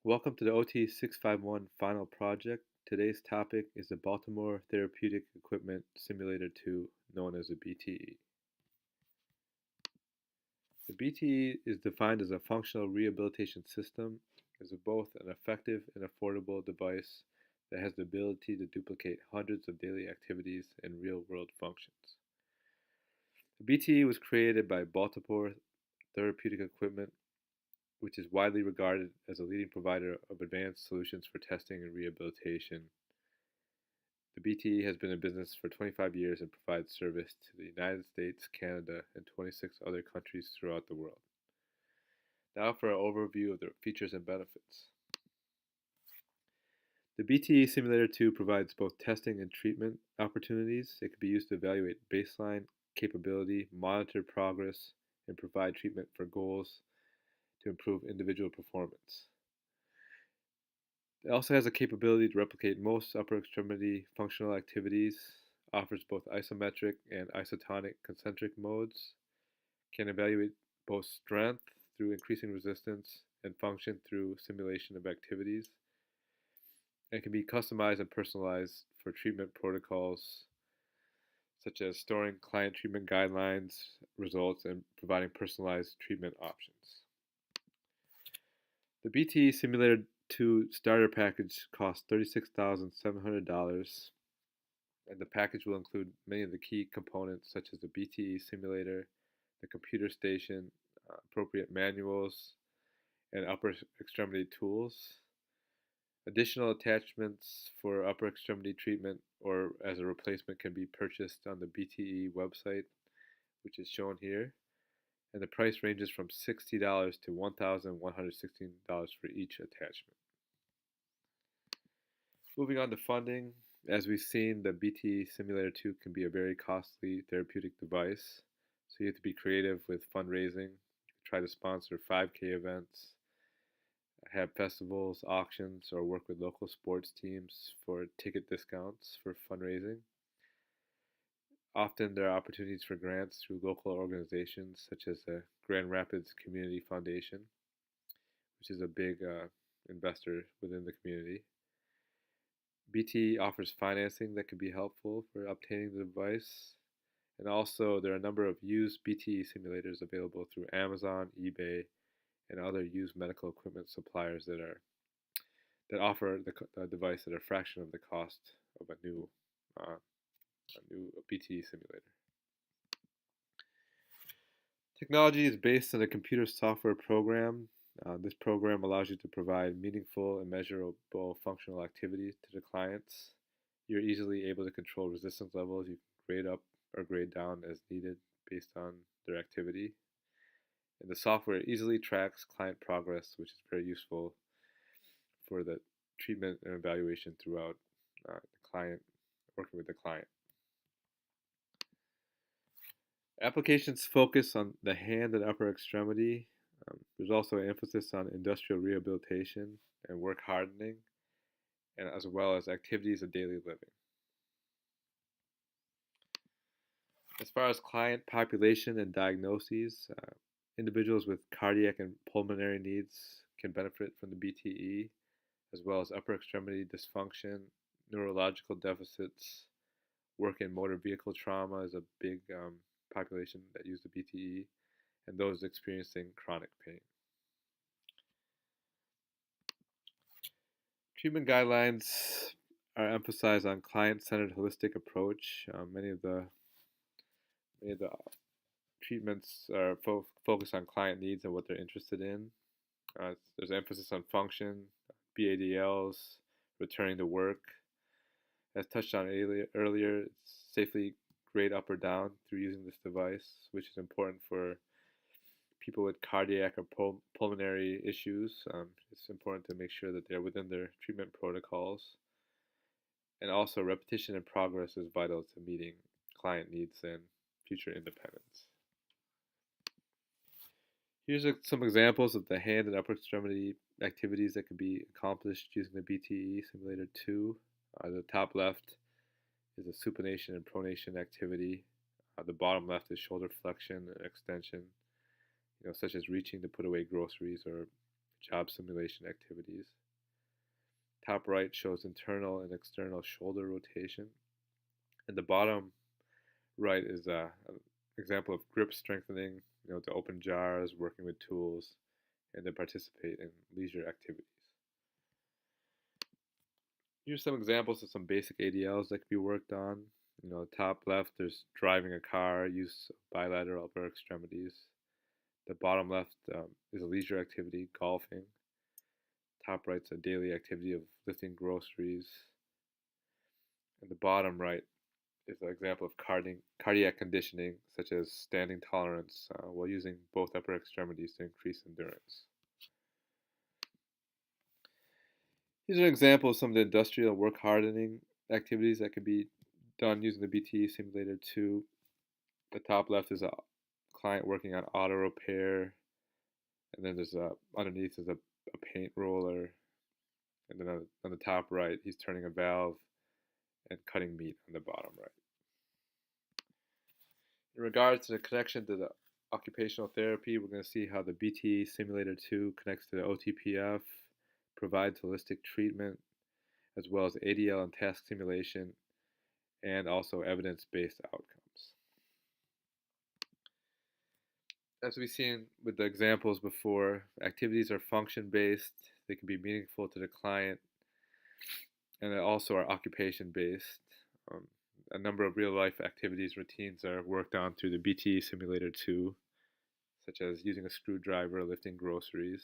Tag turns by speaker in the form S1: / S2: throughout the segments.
S1: Welcome to the OT651 final project. Today's topic is the Baltimore Therapeutic Equipment Simulator II, known as the BTE. The BTE is defined as a functional rehabilitation system, as both an effective and affordable device that has the ability to duplicate hundreds of daily activities and real-world functions. The BTE was created by Baltimore Therapeutic Equipment, which is widely regarded as a leading provider of advanced solutions for testing and rehabilitation. The BTE has been in business for 25 years and provides service to the United States, Canada, and 26 other countries throughout the world. Now for an overview of the features and benefits. The BTE Simulator II provides both testing and treatment opportunities. It can be used to evaluate baseline capability, monitor progress, and provide treatment for goals to improve individual performance. It also has a capability to replicate most upper extremity functional activities, offers both isometric and isotonic concentric modes, can evaluate both strength through increasing resistance and function through simulation of activities, and can be customized and personalized for treatment protocols such as storing client treatment guidelines, results, and providing personalized treatment options. The BTE Simulator 2 starter package costs $36,700, and the package will include many of the key components such as the BTE simulator, the computer station, appropriate manuals, and upper extremity tools. Additional attachments for upper extremity treatment or as a replacement can be purchased on the BTE website, which is shown here. And the price ranges from $60 to $1,116 for each attachment. Moving on to funding, as we've seen, the BTE Simulator 2 can be a very costly therapeutic device, so you have to be creative with fundraising. Try to sponsor 5K events, have festivals, auctions, or work with local sports teams for ticket discounts for fundraising. Often there are opportunities for grants through local organizations such as the Grand Rapids Community Foundation, which is a big investor within the community. BTE offers financing that can be helpful for obtaining the device. And also there are a number of used BTE simulators available through Amazon, eBay, and other used medical equipment suppliers that offer the device at a fraction of the cost of a new BTE simulator. Technology is based on a computer software program. This program allows you to provide meaningful and measurable functional activities to the clients. You're easily able to control resistance levels. You can grade up or grade down as needed based on their activity. And the software easily tracks client progress, which is very useful for the treatment and evaluation throughout the client, working with the client. Applications focus on the hand and upper extremity. There's also an emphasis on industrial rehabilitation and work hardening, and as well as activities of daily living. As far as client population and diagnoses, individuals with cardiac and pulmonary needs can benefit from the BTE, as well as upper extremity dysfunction, neurological deficits, work and motor vehicle trauma is a big population that use the BTE, and those experiencing chronic pain. Treatment guidelines are emphasized on client-centered holistic approach. Many of the treatments are focused on client needs and what they're interested in. There's emphasis on function, ADLS, returning to work. As touched on earlier, it's safely grade up or down through using this device, which is important for people with cardiac or pulmonary issues. It's important to make sure that they're within their treatment protocols. And also, repetition and progress is vital to meeting client needs and future independence. Here's some examples of the hand and upper extremity activities that can be accomplished using the BTE Simulator 2. The top left is a supination and pronation activity. The bottom left is shoulder flexion and extension, such as reaching to put away groceries or job simulation activities. Top right shows internal and external shoulder rotation. And the bottom right is an example of grip strengthening, to open jars, working with tools, and to participate in leisure activities. Here's some examples of some basic ADLs that can be worked on. Top left, there's driving a car, use of bilateral upper extremities. The bottom left is a leisure activity, golfing. Top right's a daily activity of lifting groceries. And the bottom right is an example of cardiac conditioning, such as standing tolerance while using both upper extremities to increase endurance. These are examples of some of the industrial work hardening activities that can be done using the BTE Simulator II. The top left is a client working on auto repair, and then there's underneath is a paint roller, and then on the top right he's turning a valve and cutting meat on the bottom right. In regards to the connection to the occupational therapy, we're going to see how the BTE Simulator 2 connects to the OTPF, provides holistic treatment, as well as ADL and task simulation, and also evidence-based outcomes. As we've seen with the examples before, activities are function-based, they can be meaningful to the client, and they also are occupation-based. A number of real-life activities routines are worked on through the BTE Simulator 2, such as using a screwdriver, lifting groceries.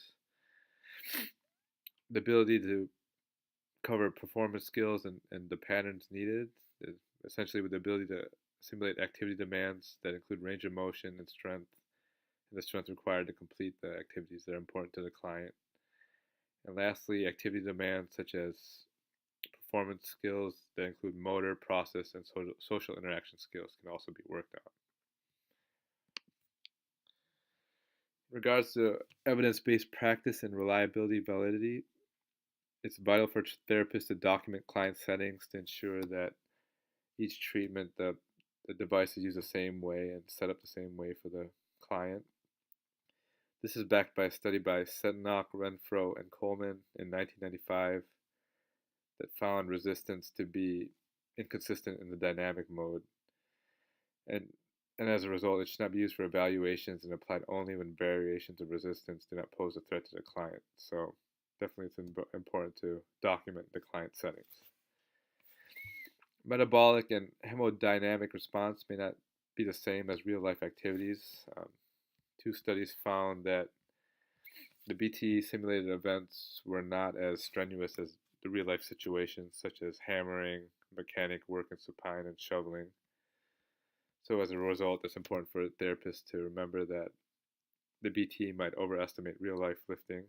S1: The ability to cover performance skills and the patterns needed, essentially with the ability to simulate activity demands that include range of motion and the strength required to complete the activities that are important to the client. And lastly, activity demands such as performance skills that include motor, process, and social interaction skills can also be worked on. In regards to evidence-based practice and reliability validity, it's vital for therapists to document client settings to ensure that each treatment, the device is used the same way and set up the same way for the client. This is backed by a study by Setnock, Renfro, and Coleman in 1995 that found resistance to be inconsistent in the dynamic mode. And as a result, it should not be used for evaluations and applied only when variations of resistance do not pose a threat to the client. So definitely it's important to document the client settings. Metabolic and hemodynamic response may not be the same as real-life activities. Two studies found that the BTE simulated events were not as strenuous as the real-life situations, such as hammering, mechanic work in supine, and shoveling. So as a result, it's important for therapists to remember that the BTE might overestimate real-life lifting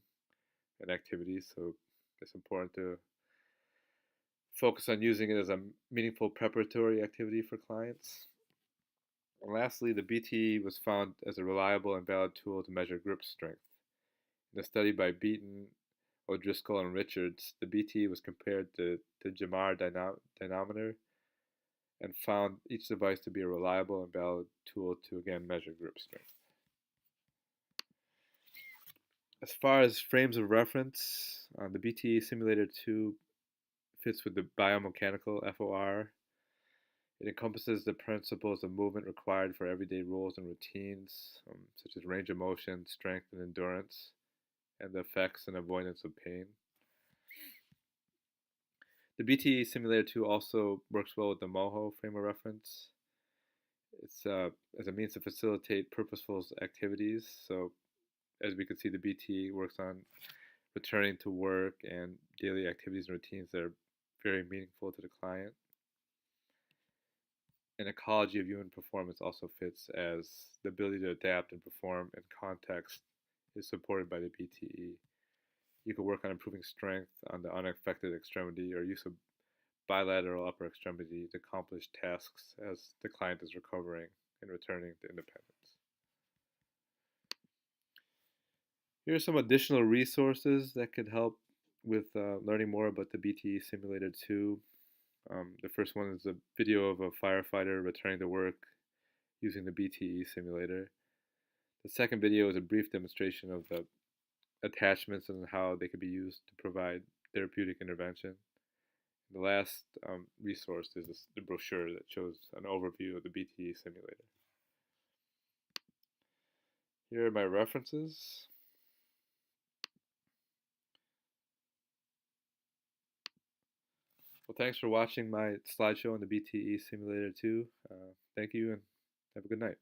S1: and activities, so it's important to focus on using it as a meaningful preparatory activity for clients. And lastly, the BTE was found as a reliable and valid tool to measure grip strength. In a study by Beaton, O'Driscoll, and Richards, the BTE was compared to the Jamar dynamometer and found each device to be a reliable and valid tool to again measure grip strength. As far as frames of reference, the BTE Simulator 2 fits with the biomechanical FOR. It encompasses the principles of movement required for everyday roles and routines, such as range of motion, strength, and endurance, and the effects and avoidance of pain. The BTE Simulator 2 also works well with the MOHO frame of reference. It's as a means to facilitate purposeful activities. So as we can see, the BTE works on returning to work and daily activities and routines that are very meaningful to the client. An ecology of human performance also fits, as the ability to adapt and perform in context is supported by the BTE. You can work on improving strength on the unaffected extremity or use of bilateral upper extremity to accomplish tasks as the client is recovering and returning to independence. Here are some additional resources that could help with learning more about the BTE Simulator 2. The first one is a video of a firefighter returning to work using the BTE simulator. The second video is a brief demonstration of the attachments and how they could be used to provide therapeutic intervention. The last resource is the brochure that shows an overview of the BTE simulator. Here are my references. Well, thanks for watching my slideshow on the BTE Simulator 2. Thank you and have a good night.